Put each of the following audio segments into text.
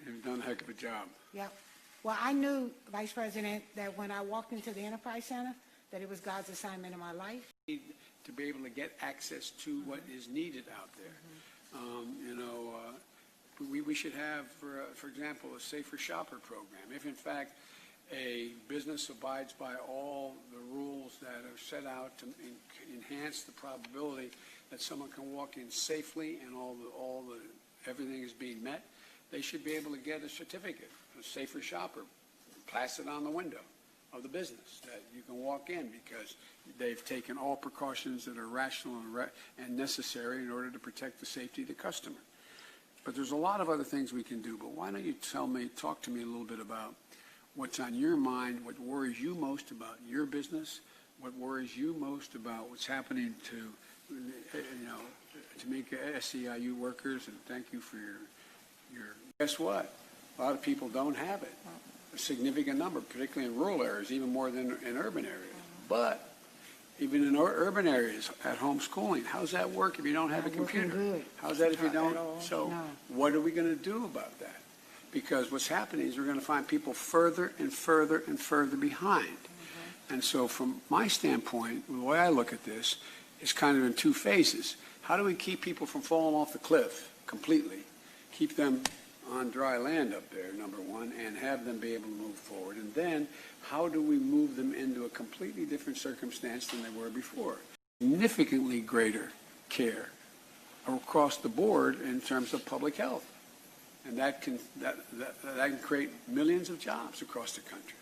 You've done a heck of a job. Yep. Well, I knew, Vice President, that when I walked into the Enterprise Center, that it was God's assignment in my life. To be able to get access to what is needed out there. We should have, for example, a safer shopper program. If in fact a business abides by all the rules that are set out to enhance the probability that someone can walk in safely and everything is being met, they should be able to get a certificate, a safer shopper, plastered on the window of the business that you can walk in because they've taken all precautions that are rational and necessary in order to protect the safety of the customer. But there's a lot of other things we can do, but why don't you talk to me a little bit about what's on your mind, what worries you most about your business, what worries you most about what's happening to make SEIU workers, and thank you for your guess what? A lot of people don't have it. A significant number, particularly in rural areas, even more than in urban areas. But even in urban areas, at home schooling, how's that work if you don't have a computer? Good. How's that if you don't? So No. what are we going to do about that? Because what's happening is we're going to find people further and further and further behind. And so from my standpoint, the way I look at this is kind of in two phases. How do we keep people from falling off the cliff completely? Keep them on dry land up there, number one, and have them be able to move forward. And then how do we move them into a completely different circumstance than they were before? Significantly greater care across the board in terms of public health. And that can create millions of jobs across the country.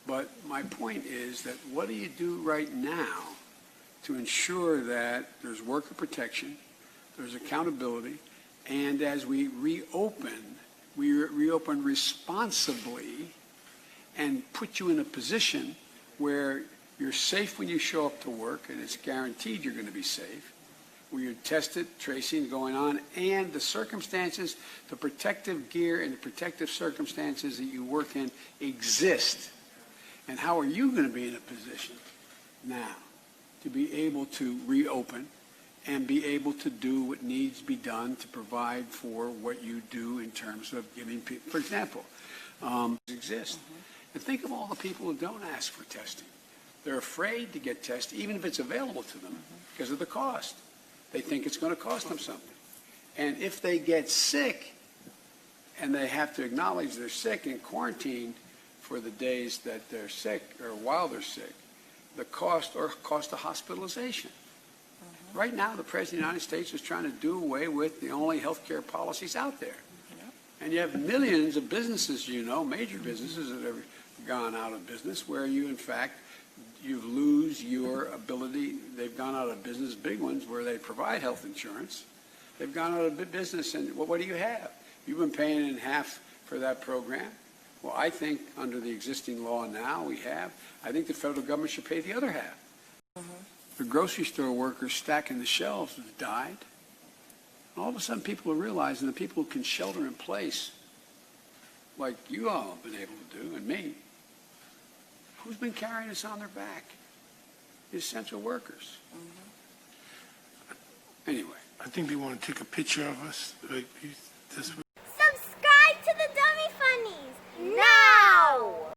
But my point is that what do you do right now to ensure that there's worker protection, there's accountability, and as we reopen responsibly and put you in a position where you're safe when you show up to work, and it's guaranteed you're going to be safe, where you're tested, tracing going on, and the circumstances, the protective gear and the protective circumstances that you work in exist. And how are you going to be in a position now to be able to reopen and be able to do what needs to be done to provide for what you do in terms of giving people, for example, exist. And think of all the people who don't ask for testing. They're afraid to get tested, even if it's available to them, because of the cost. They think it's going to cost them something. And if they get sick and they have to acknowledge they're sick and quarantine for the days that they're sick or while they're sick, the cost of hospitalization. Right now, the President of the United States is trying to do away with the only health care policies out there. And you have millions of businesses, major businesses that have gone out of business where you, in fact, you lose your ability. They've gone out of business, big ones, where they provide health insurance. They've gone out of business, and what do you have? You've been paying in half for that program. Well, I think under the existing law now I think the federal government should pay the other half. The grocery store workers stacking the shelves have died. And all of a sudden people are realizing the people who can shelter in place, like you all have been able to do, and me, who's been carrying this on their back? The essential workers. Anyway. I think they want to take a picture of us. Like this